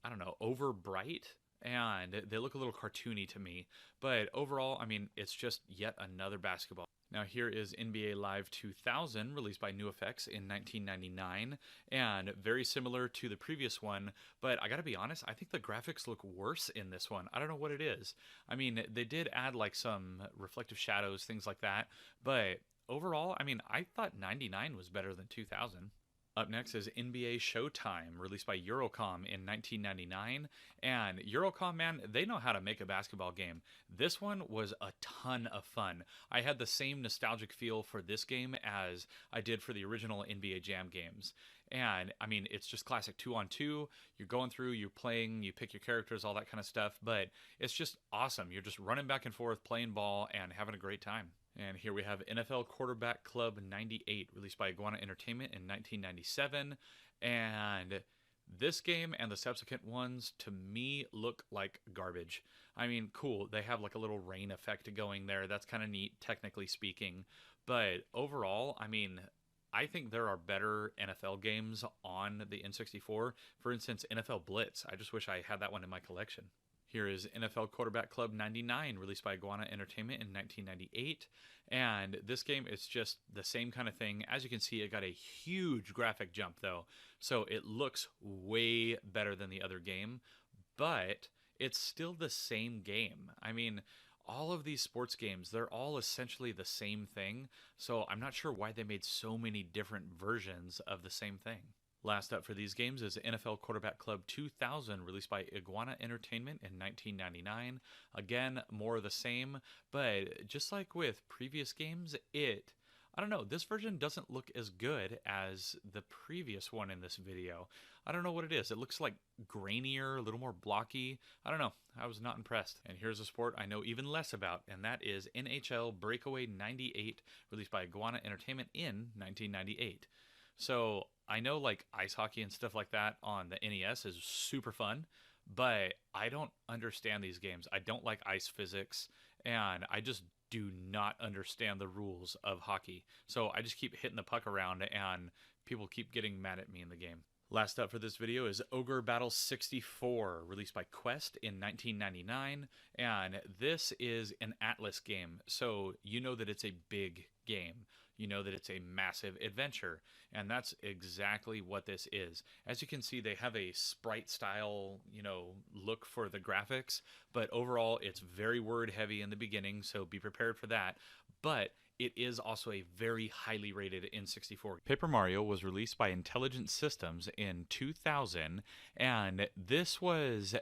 I don't know, over bright. And they look a little cartoony to me. But overall, I mean, it's just yet another basketball. Now here is NBA Live 2000, released by NewFX in 1999, and very similar to the previous one, but I gotta be honest, I think the graphics look worse in this one. I don't know what it is. I mean, they did add like some reflective shadows, things like that, but overall, I mean, I thought 99 was better than 2000. Up next is NBA Showtime, released by Eurocom in 1999. And Eurocom, man, they know how to make a basketball game. This one was a ton of fun. I had the same nostalgic feel for this game as I did for the original NBA Jam games. And, I mean, it's just classic 2-on-2. You're going through, you're playing, you pick your characters, all that kind of stuff. But it's just awesome. You're just running back and forth, playing ball, and having a great time. And here we have NFL Quarterback Club 98, released by Iguana Entertainment in 1997. And this game and the subsequent ones, to me, look like garbage. I mean, cool, they have like a little rain effect going there. That's kind of neat, technically speaking. But overall, I mean, I think there are better NFL games on the N64. For instance, NFL Blitz. I just wish I had that one in my collection. Here is NFL Quarterback Club 99, released by Iguana Entertainment in 1998. And this game is just the same kind of thing. As you can see, it got a huge graphic jump, though. So it looks way better than the other game. But it's still the same game. I mean, all of these sports games, they're all essentially the same thing. So I'm not sure why they made so many different versions of the same thing. Last up for these games is NFL Quarterback Club 2000, released by Iguana Entertainment in 1999. Again, more of the same, but just like with previous games, I don't know, this version doesn't look as good as the previous one in this video. I don't know what it is. It looks like grainier, a little more blocky. I don't know. I was not impressed. And here's a sport I know even less about, and that is NHL Breakaway 98, released by Iguana Entertainment in 1998. So I know like ice hockey and stuff like that on the NES is super fun, but I don't understand these games. I don't like ice physics, and I just do not understand the rules of hockey. So I just keep hitting the puck around, and people keep getting mad at me in the game. Last up for this video is Ogre Battle 64, released by Quest in 1999, and this is an Atlas game, so you know that it's a big game. You know that it's a massive adventure, and that's exactly what this is. As you can see, they have a sprite style, look for the graphics, but overall it's very word heavy in the beginning, so be prepared for that. But it is also a very highly rated N64. Paper Mario was released by Intelligent Systems in 2000, and this was,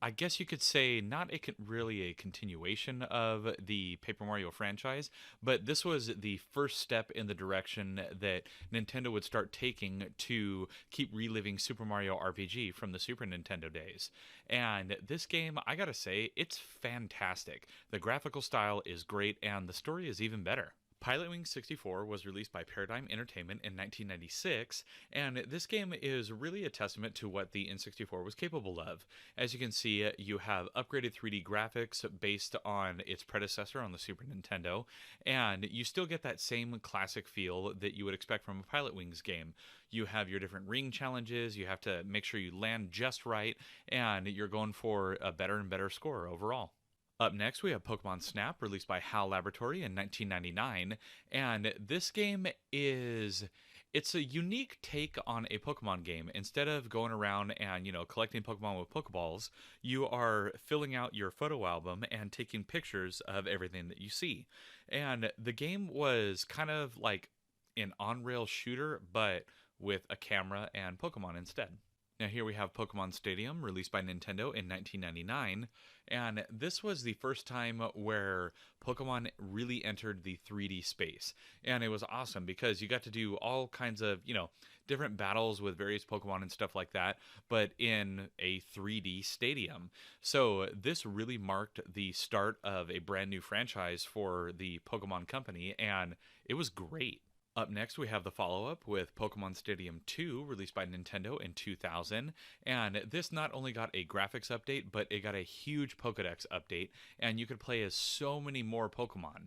I guess you could say, not really a continuation of the Paper Mario franchise, but this was the first step in the direction that Nintendo would start taking to keep reliving Super Mario RPG from the Super Nintendo days. And this game, I gotta say, it's fantastic. The graphical style is great, and the story is even better. Pilotwings 64 was released by Paradigm Entertainment in 1996, and this game is really a testament to what the N64 was capable of. As you can see, you have upgraded 3D graphics based on its predecessor on the Super Nintendo, and you still get that same classic feel that you would expect from a Pilotwings game. You have your different ring challenges, you have to make sure you land just right, and you're going for a better and better score overall. Up next, we have Pokemon Snap, released by HAL Laboratory in 1999, and this game it's a unique take on a Pokemon game. Instead of going around and, collecting Pokemon with Pokeballs, you are filling out your photo album and taking pictures of everything that you see. And the game was kind of like an on-rail shooter, but with a camera and Pokemon instead. Now here we have Pokemon Stadium, released by Nintendo in 1999, and this was the first time where Pokemon really entered the 3D space. And it was awesome because you got to do all kinds of, different battles with various Pokemon and stuff like that, but in a 3D stadium. So this really marked the start of a brand new franchise for the Pokemon Company, and it was great. Up next, we have the follow-up with Pokemon Stadium 2, released by Nintendo in 2000, and this not only got a graphics update, but it got a huge Pokédex update, and you could play as so many more Pokemon.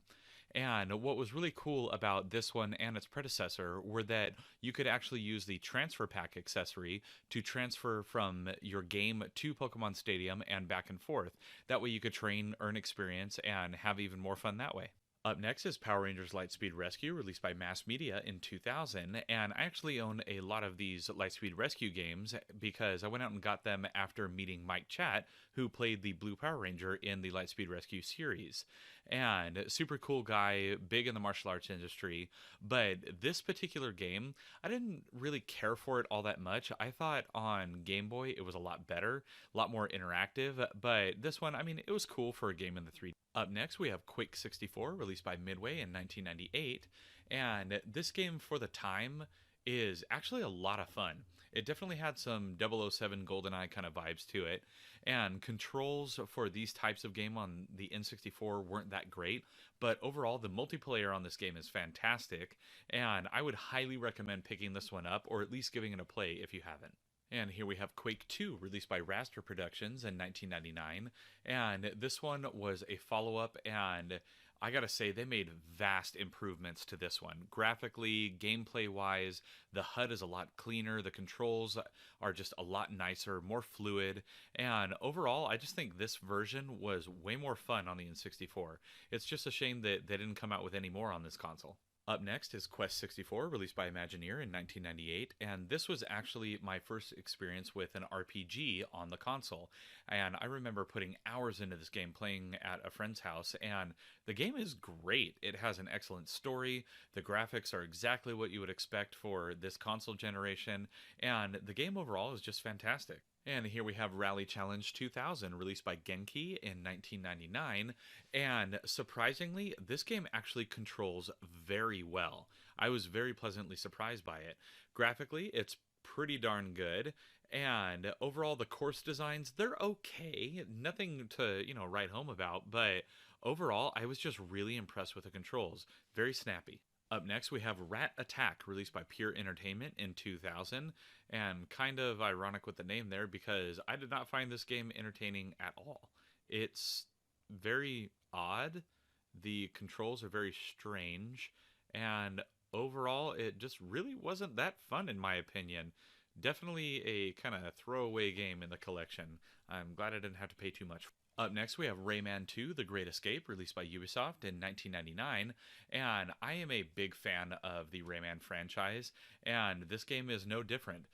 And what was really cool about this one and its predecessor were that you could actually use the transfer pack accessory to transfer from your game to Pokemon Stadium and back and forth. That way you could train, earn experience, and have even more fun that way. Up next is Power Rangers Lightspeed Rescue, released by Mass Media in 2000, and I actually own a lot of these Lightspeed Rescue games because I went out and got them after meeting Mike Chat, who played the Blue Power Ranger in the Lightspeed Rescue series. And super cool guy, big in the martial arts industry, but this particular game, I didn't really care for it all that much. I thought on Game Boy it was a lot better, a lot more interactive, but this one, it was cool for a game in the 3D. Up next, we have Quake 64, released by Midway in 1998, and this game for the time is actually a lot of fun. It definitely had some 007 GoldenEye kind of vibes to it, and controls for these types of game on the N64 weren't that great, but overall the multiplayer on this game is fantastic, and I would highly recommend picking this one up, or at least giving it a play if you haven't. And here we have Quake 2, released by Raster Productions in 1999, and this one was a follow-up, and I gotta say, they made vast improvements to this one. Graphically, gameplay wise, the HUD is a lot cleaner, the controls are just a lot nicer, more fluid, and overall, I just think this version was way more fun on the N64. It's just a shame that they didn't come out with any more on this console. Up next is Quest 64, released by Imagineer in 1998, and this was actually my first experience with an RPG on the console. And I remember putting hours into this game playing at a friend's house, and the game is great. It has an excellent story, the graphics are exactly what you would expect for this console generation, and the game overall is just fantastic. And here we have Rally Challenge 2000, released by Genki in 1999. And surprisingly, this game actually controls very well. I was very pleasantly surprised by it. Graphically, it's pretty darn good. And overall, the course designs, they're okay. Nothing to, write home about. But overall, I was just really impressed with the controls. Very snappy. Up next, we have Rat Attack, released by Pure Entertainment in 2000. And kind of ironic with the name there because I did not find this game entertaining at all. It's very odd, the controls are very strange, and overall, it just really wasn't that fun, in my opinion. Definitely a kind of throwaway game in the collection. I'm glad I didn't have to pay too much. Up next, we have Rayman 2 The Great Escape, released by Ubisoft in 1999. And I am a big fan of the Rayman franchise, and this game is no different.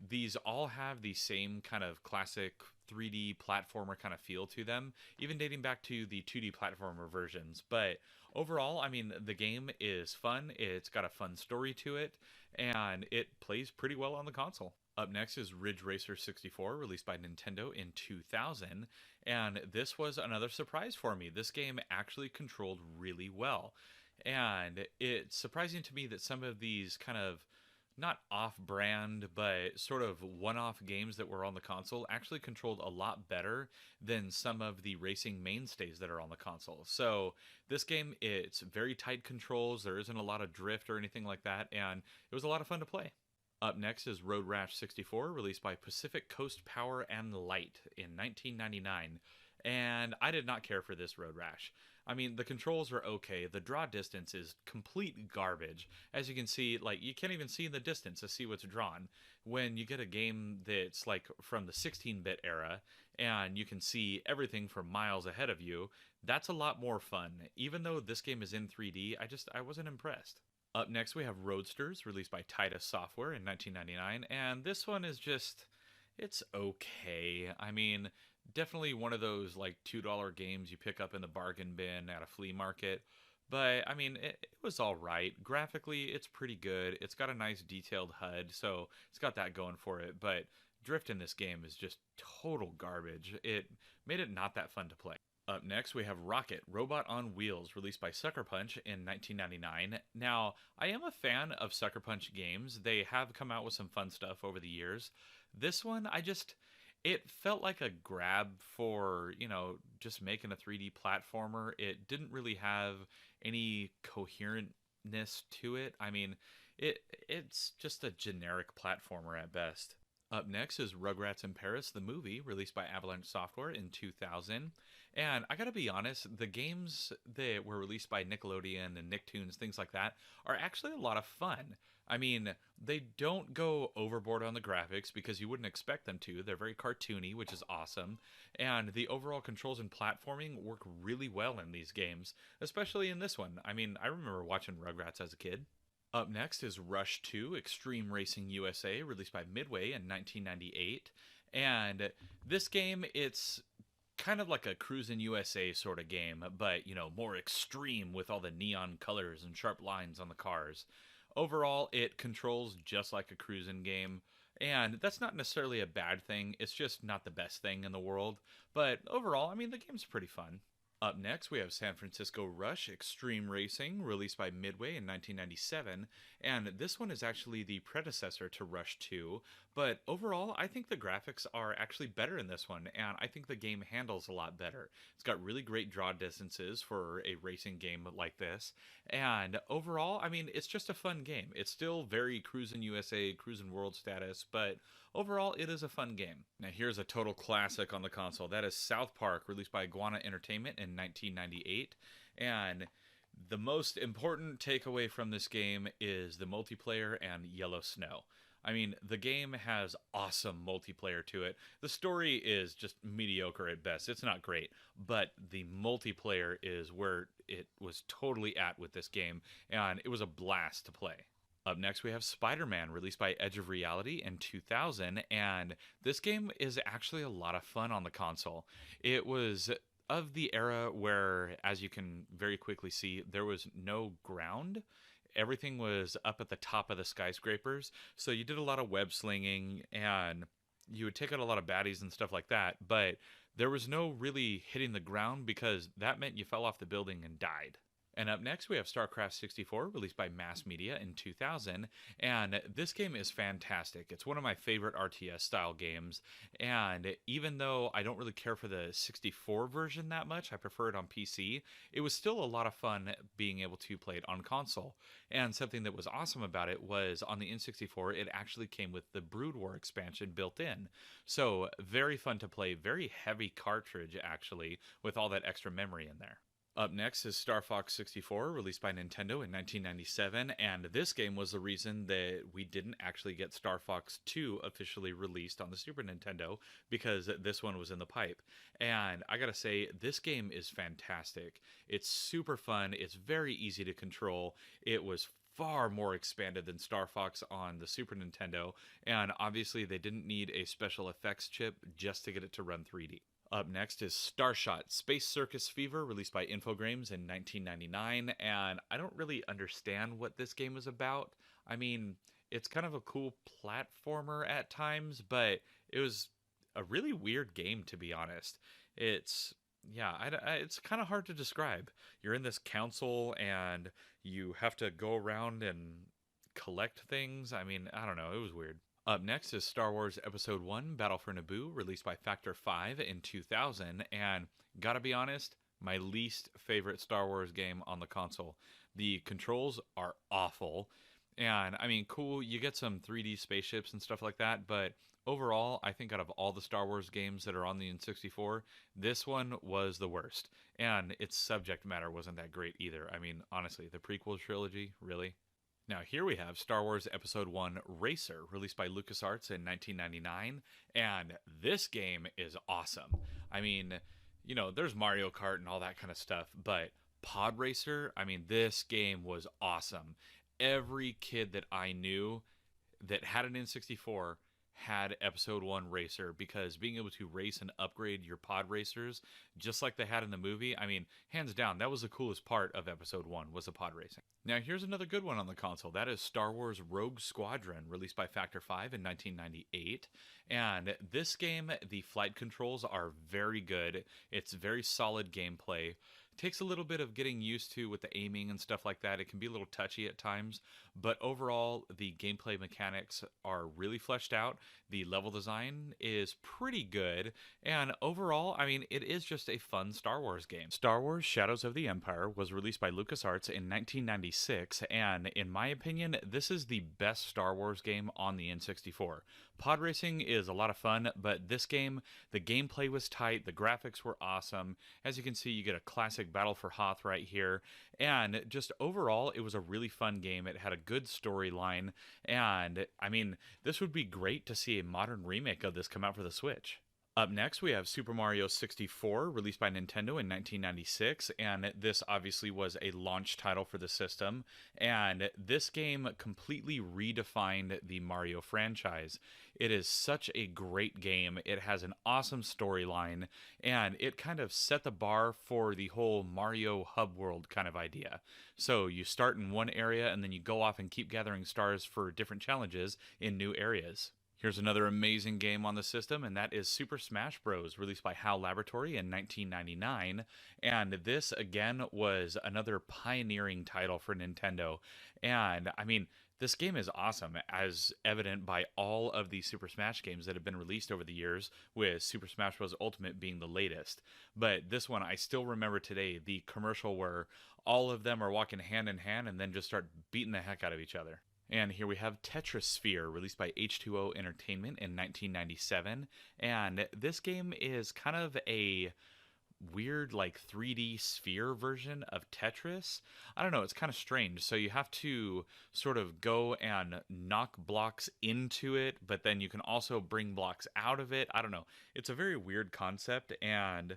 These all have the same kind of classic 3D platformer kind of feel to them, even dating back to the 2D platformer versions. But overall, I mean, the game is fun, it's got a fun story to it, and it plays pretty well on the console. Up next is Ridge Racer 64, released by Nintendo in 2000, and this was another surprise for me. This game actually controlled really well, and it's surprising to me that some of these kind of not off-brand, but sort of one-off games that were on the console actually controlled a lot better than some of the racing mainstays that are on the console. So this game, it's very tight controls, there isn't a lot of drift or anything like that, and it was a lot of fun to play. Up next is Road Rash 64, released by Pacific Coast Power and Light in 1999. And I did not care for this Road Rash. I mean, the controls are okay. The draw distance is complete garbage. As you can see, like, you can't even see in the distance to see what's drawn. When you get a game that's, like, from the 16-bit era, and you can see everything from miles ahead of you, that's a lot more fun. Even though this game is in 3D, I wasn't impressed. Up next, we have Roadsters, released by Titus Software in 1999, and this one is just, it's okay. I mean, definitely one of those like $2 games you pick up in the bargain bin at a flea market, but I mean, it was all right. Graphically, it's pretty good. It's got a nice detailed HUD, so it's got that going for it, but drift in this game is just total garbage. It made it not that fun to play. Up next, we have Rocket, Robot on Wheels, released by Sucker Punch in 1999. Now, I am a fan of Sucker Punch games. They have come out with some fun stuff over the years. This one, it felt like a grab for, just making a 3D platformer. It didn't really have any coherentness to it. I mean, it's just a generic platformer at best. Up next is Rugrats in Paris, the movie, released by Avalanche Software in 2000. And I gotta be honest, the games that were released by Nickelodeon and Nicktoons, things like that, are actually a lot of fun. I mean, they don't go overboard on the graphics because you wouldn't expect them to. They're very cartoony, which is awesome. And the overall controls and platforming work really well in these games, especially in this one. I mean, I remember watching Rugrats as a kid. Up next is Rush 2 Extreme Racing USA, released by Midway in 1998. And this game, it's kind of like a Cruisin' USA sort of game, but, more extreme with all the neon colors and sharp lines on the cars. Overall, it controls just like a cruising game, and that's not necessarily a bad thing. It's just not the best thing in the world. But overall, I mean, the game's pretty fun. Up next, we have San Francisco Rush Extreme Racing, released by Midway in 1997, and this one is actually the predecessor to Rush 2, But overall, I think the graphics are actually better in this one, and I think the game handles a lot better. It's got really great draw distances for a racing game like this, and overall, I mean, it's just a fun game. It's still very Cruisin' USA, Cruisin' World status, but overall, it is a fun game. Now, here's a total classic on the console. That is South Park, released by Iguana Entertainment in 1998, and the most important takeaway from this game is the multiplayer and Yellow Snow. I mean, the game has awesome multiplayer to it. The story is just mediocre at best. It's not great, but the multiplayer is where it was totally at with this game, and it was a blast to play. Up next, we have Spider Man, released by Edge of Reality in 2000, and this game is actually a lot of fun on the console. It was of the era where, as you can very quickly see, there was no ground. Everything was up at the top of the skyscrapers, so you did a lot of web slinging and you would take out a lot of baddies and stuff like that, but there was no really hitting the ground because that meant you fell off the building and died. And up next, we have StarCraft 64, released by Mass Media in 2000. And this game is fantastic. It's one of my favorite RTS style games. And even though I don't really care for the 64 version that much, I prefer it on PC, it was still a lot of fun being able to play it on console. And something that was awesome about it was on the N64, it actually came with the Brood War expansion built in. So very fun to play, very heavy cartridge actually, with all that extra memory in there. Up next is Star Fox 64, released by Nintendo in 1997, and this game was the reason that we didn't actually get Star Fox 2 officially released on the Super Nintendo, because this one was in the pipe. And I gotta say, this game is fantastic. It's super fun, it's very easy to control, it was far more expanded than Star Fox on the Super Nintendo, and obviously they didn't need a special effects chip just to get it to run 3D. Up next is Starshot Space Circus Fever, released by Infogrames in 1999, and I don't really understand what this game is about. I mean, it's kind of a cool platformer at times, but it was a really weird game, to be honest. It's yeah, it's kind of hard to describe. You're in this council and you have to go around and collect things. I mean, I don't know, it was weird. Up next is Star Wars Episode 1 Battle for Naboo, released by Factor 5 in 2000. And gotta be honest, my least favorite Star Wars game on the console. The controls are awful. And I mean, cool, you get some 3D spaceships and stuff like that, but overall, I think out of all the Star Wars games that are on the N64, this one was the worst. And its subject matter wasn't that great either. I mean, honestly, the prequel trilogy, really? Now, here we have Star Wars Episode 1 Racer, released by LucasArts in 1999, and this game is awesome. I mean, you know, there's Mario Kart and all that kind of stuff, but Pod Racer, I mean, this game was awesome. Every kid that I knew that had an N64 had Episode 1 Racer, because being able to race and upgrade your pod racers just like they had in the movie, I mean, hands down, that was the coolest part of Episode 1, was the pod racing. Now here's another good one on the console. That is Star Wars Rogue Squadron, released by Factor 5 in 1998. And this game, the flight controls are very good. It's very solid gameplay. Takes a little bit of getting used to with the aiming and stuff like that. It can be a little touchy at times, but overall the gameplay mechanics are really fleshed out. The level design is pretty good, and overall, I mean, it is just a fun Star Wars game. Star Wars Shadows of the Empire was released by LucasArts in 1996, and in my opinion, this is the best Star Wars game on the N64. Pod racing is a lot of fun, but this game, the gameplay was tight, the graphics were awesome. As you can see, you get a classic Battle for Hoth right here, and just overall it was a really fun game. It had a good storyline, and I mean, this would be great to see a modern remake of this come out for the Switch. Up next, we have Super Mario 64, released by Nintendo in 1996, and this obviously was a launch title for the system, and this game completely redefined the Mario franchise. It is such a great game. It has an awesome storyline, and it kind of set the bar for the whole Mario hub world kind of idea. So you start in one area, and then you go off and keep gathering stars for different challenges in new areas. Here's another amazing game on the system, and that is Super Smash Bros., released by HAL Laboratory in 1999. And this, again, was another pioneering title for Nintendo. And, I mean, This game is awesome, as evident by all of the Super Smash games that have been released over the years, with Super Smash Bros. Ultimate being the latest. But this one, I still remember today the commercial where all of them are walking hand in hand and then just start beating the heck out of each other. And here we have Tetris Sphere, released by H2O Entertainment in 1997. And this game is kind of a weird like 3D sphere version of Tetris. I don't know, it's kind of strange. So you have to sort of go and knock blocks into it, but then you can also bring blocks out of it. I don't know. It's a very weird concept, and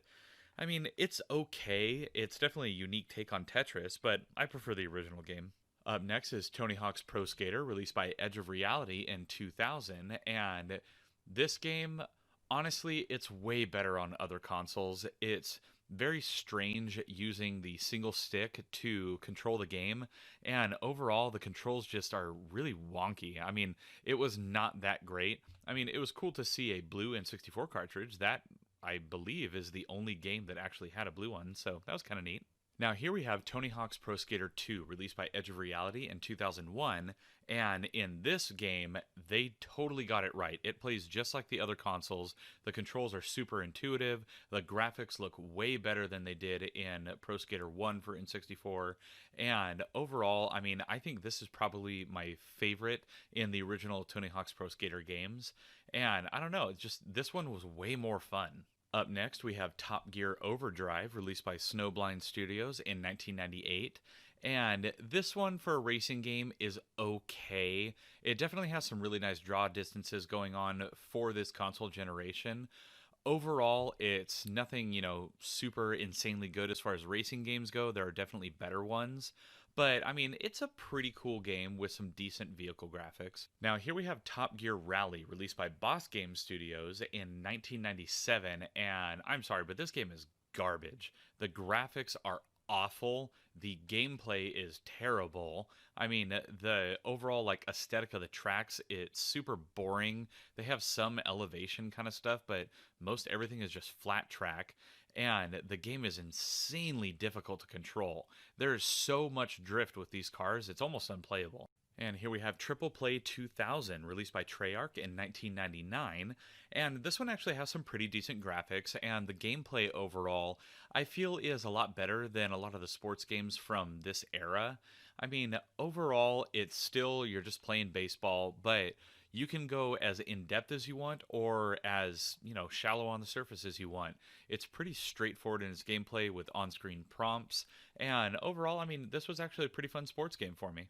I mean, it's okay. It's definitely a unique take on Tetris, but I prefer the original game. Up next is Tony Hawk's Pro Skater, released by Edge of Reality in 2000. And this game, honestly, it's way better on other consoles. It's very strange using the single stick to control the game. And overall, the controls just are really wonky. I mean, it was not that great. I mean, it was cool to see a blue N64 cartridge. That, I believe, is the only game that actually had a blue one. So that was kind of neat. Now, here we have Tony Hawk's Pro Skater 2, released by Edge of Reality in 2001. And in this game, they totally got it right. It plays just like the other consoles. The controls are super intuitive. The graphics look way better than they did in Pro Skater 1 for N64. And overall, I mean, I think this is probably my favorite in the original Tony Hawk's Pro Skater games. And I don't know, it's just this one was way more fun. Up next, we have Top Gear Overdrive, released by Snowblind Studios in 1998. And this one for a racing game is okay. It definitely has some really nice draw distances going on for this console generation. Overall, it's nothing, super insanely good as far as racing games go. There are definitely better ones. But, I mean, it's a pretty cool game with some decent vehicle graphics. Now, here we have Top Gear Rally, released by Boss Game Studios in 1997. And I'm sorry, but this game is garbage. The graphics are awful. The gameplay is terrible. I mean, the overall like aesthetic of the tracks, it's super boring. They have some elevation kind of stuff, but most everything is just flat track. And the game is insanely difficult to control. There is so much drift with these cars, it's almost unplayable. And here we have Triple Play 2000, released by Treyarch in 1999. And this one actually has some pretty decent graphics, and the gameplay overall, I feel, is a lot better than a lot of the sports games from this era. I mean, overall, it's still, you're just playing baseball, but you can go as in depth as you want or as, shallow on the surface as you want. It's pretty straightforward in its gameplay with on screen prompts. And overall, I mean, this was actually a pretty fun sports game for me.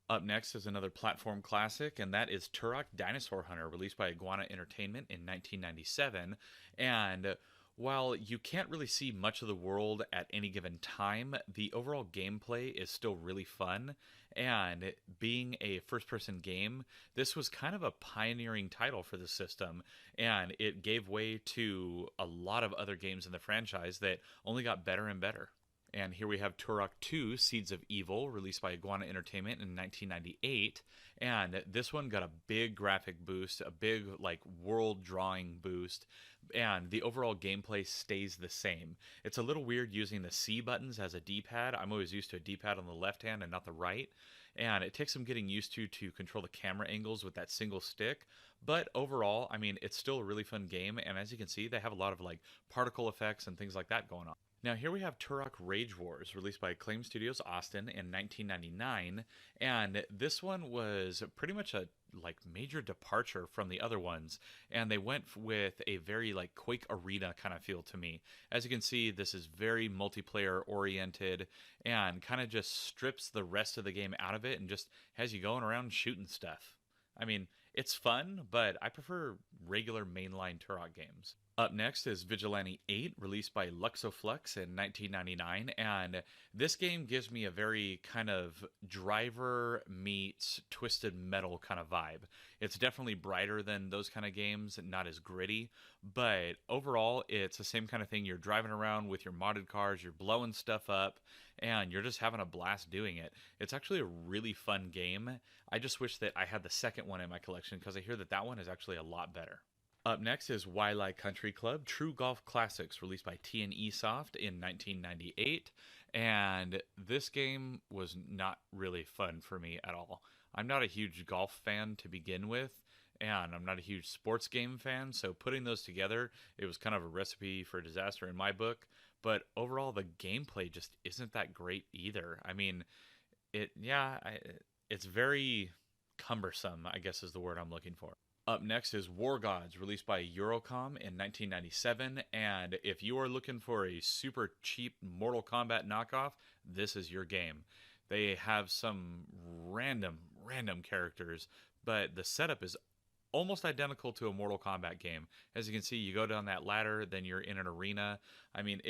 Up next is another platform classic, and that is Turok Dinosaur Hunter, released by Iguana Entertainment in 1997. And while you can't really see much of the world at any given time, the overall gameplay is still really fun. And being a first person game, this was kind of a pioneering title for the system, and it gave way to a lot of other games in the franchise that only got better and better. And here we have Turok 2, Seeds of Evil, released by Iguana Entertainment in 1998. And this one got a big graphic boost, a big, world drawing boost. And the overall gameplay stays the same. It's a little weird using the C buttons as a D-pad. I'm always used to a D-pad on the left hand and not the right. And it takes some getting used to control the camera angles with that single stick. But overall, I mean, it's still a really fun game. And as you can see, they have a lot of, particle effects and things like that going on. Now, here we have Turok Rage Wars, released by Acclaim Studios Austin in 1999, and this one was pretty much a major departure from the other ones, and they went with a very Quake Arena kind of feel to me. As you can see, this is very multiplayer oriented and kind of just strips the rest of the game out of it and just has you going around shooting stuff. I mean, it's fun, but I prefer regular mainline Turok games. Up next is Vigilante 8, released by Luxoflux in 1999, and this game gives me a very kind of Driver meets Twisted Metal kind of vibe. It's definitely brighter than those kind of games, not as gritty, but overall it's the same kind of thing. You're driving around with your modded cars, you're blowing stuff up, and you're just having a blast doing it. It's actually a really fun game. I just wish that I had the second one in my collection because I hear that one is actually a lot better. Up next is Waialae Country Club True Golf Classics, released by T&E Soft in 1998, and this game was not really fun for me at all. I'm not a huge golf fan to begin with, and I'm not a huge sports game fan, so putting those together, it was kind of a recipe for disaster in my book. But overall, the gameplay just isn't that great either. I mean, it's very cumbersome, I guess is the word I'm looking for. Up next is War Gods, released by Eurocom in 1997. And if you are looking for a super cheap Mortal Kombat knockoff, this is your game. They have some random characters, but the setup is almost identical to a Mortal Kombat game. As you can see, you go down that ladder, then you're in an arena. I mean,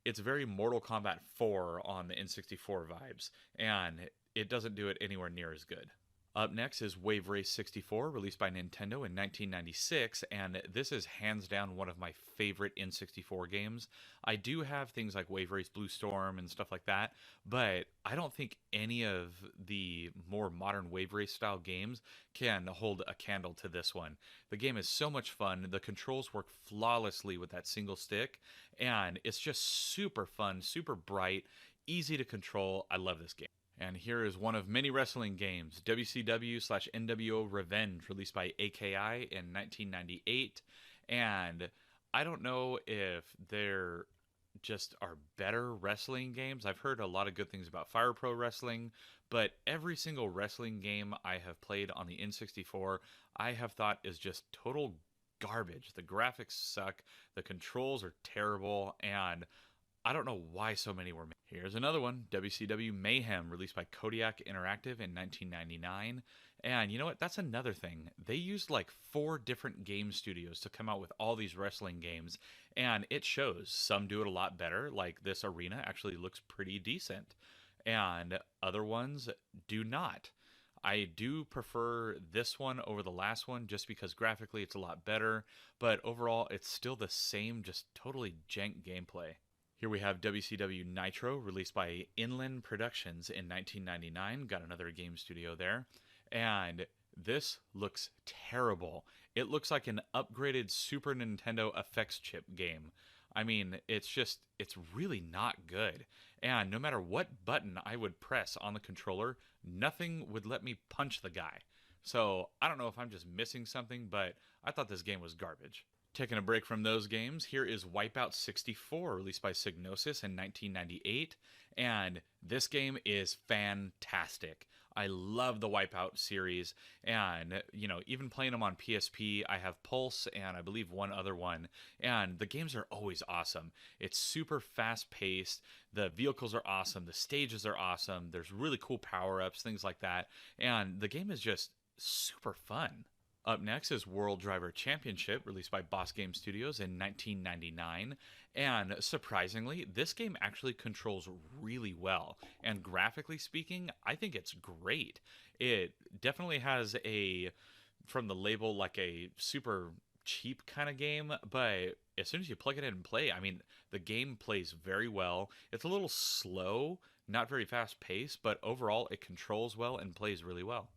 it's very Mortal Kombat 4 on the N64 vibes, and it doesn't do it anywhere near as good. Up next is Wave Race 64, released by Nintendo in 1996, and this is hands down one of my favorite N64 games. I do have things like Wave Race Blue Storm and stuff like that, but I don't think any of the more modern Wave Race style games can hold a candle to this one. The game is so much fun, the controls work flawlessly with that single stick, and it's just super fun, super bright, easy to control. I love this game. And here is one of many wrestling games, WCW/NWO Revenge, released by AKI in 1998. And I don't know if there just are better wrestling games. I've heard a lot of good things about Fire Pro Wrestling, but every single wrestling game I have played on the N64, I have thought is just total garbage. The graphics suck, the controls are terrible, and I don't know why so many were made. Here's another one, WCW Mayhem, released by Kodiak Interactive in 1999. And you know what? That's another thing. They used like 4 different game studios to come out with all these wrestling games, and it shows. Some do it a lot better, like this arena actually looks pretty decent, and other ones do not. I do prefer this one over the last one just because graphically it's a lot better, but overall it's still the same, just totally jank gameplay. Here we have WCW Nitro, released by Inland Productions in 1999. Got another game studio there. And this looks terrible. It looks like an upgraded Super Nintendo effects chip game. I mean, it's really not good. And no matter what button I would press on the controller, nothing would let me punch the guy. So I don't know if I'm just missing something, but I thought this game was garbage. Taking a break from those games, here is Wipeout 64, released by Psygnosis in 1998, and this game is fantastic. I love the Wipeout series, and, even playing them on PSP, I have Pulse and I believe one other one, and the games are always awesome. It's super fast-paced, the vehicles are awesome, the stages are awesome, there's really cool power-ups, things like that, and the game is just super fun. Up next is World Driver Championship, released by Boss Game Studios in 1999. And surprisingly, this game actually controls really well. And graphically speaking, I think it's great. It definitely has from the label, like a super cheap kind of game, but as soon as you plug it in and play, I mean, the game plays very well. It's a little slow, not very fast paced, but overall it controls well and plays really well.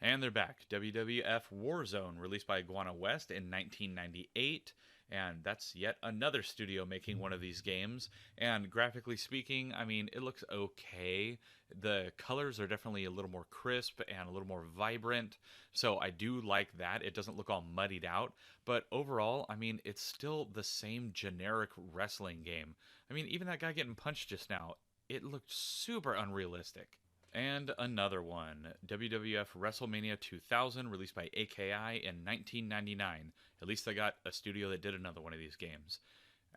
And they're back. WWF Warzone, released by Iguana West in 1998. And that's yet another studio making one of these games. And graphically speaking, I mean, it looks okay. The colors are definitely a little more crisp and a little more vibrant. So I do like that. It doesn't look all muddied out. But overall, I mean, it's still the same generic wrestling game. I mean, even that guy getting punched just now, it looked super unrealistic. And another one, WWF WrestleMania 2000, released by AKI in 1999. At least they got a studio that did another one of these games.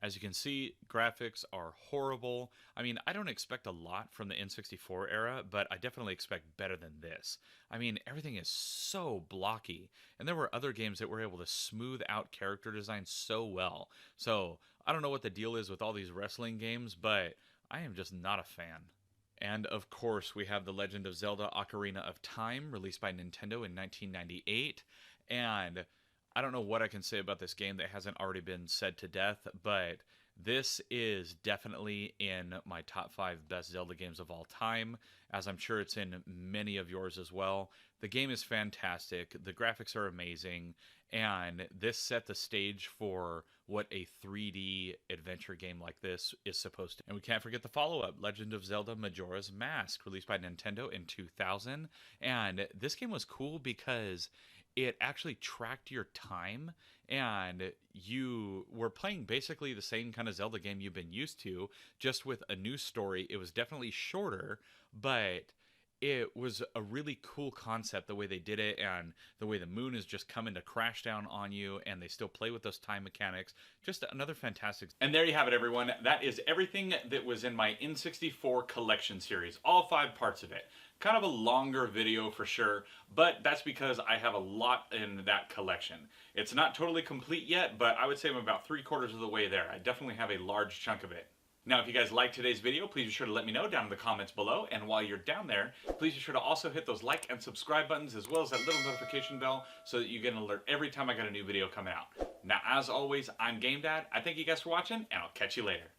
As you can see, graphics are horrible. I mean, I don't expect a lot from the N64 era, but I definitely expect better than this. I mean, everything is so blocky, and there were other games that were able to smooth out character design so well. So, I don't know what the deal is with all these wrestling games, but I am just not a fan. And of course, we have The Legend of Zelda Ocarina of Time, released by Nintendo in 1998. And I don't know what I can say about this game that hasn't already been said to death, but this is definitely in my top 5 best Zelda games of all time, as I'm sure it's in many of yours as well. The game is fantastic, the graphics are amazing, And this set the stage for what a 3D adventure game like this is supposed to. And we can't forget the follow-up, Legend of Zelda Majora's Mask, released by Nintendo in 2000. And this game was cool because it actually tracked your time, and you were playing basically the same kind of Zelda game you've been used to, just with a new story. It was definitely shorter, but it was a really cool concept, the way they did it, and the way the moon is just coming to crash down on you, and they still play with those time mechanics. Just another fantastic. And there you have it, everyone. That is everything that was in my N64 Collection series, all 5 parts of it. Kind of a longer video for sure, but that's because I have a lot in that collection. It's not totally complete yet, but I would say I'm about 3/4 of the way there. I definitely have a large chunk of it. Now, if you guys liked today's video, please be sure to let me know down in the comments below. And while you're down there, please be sure to also hit those like and subscribe buttons, as well as that little notification bell, so that you get an alert every time I got a new video coming out. Now, as always, I'm GameDad. I thank you guys for watching, and I'll catch you later.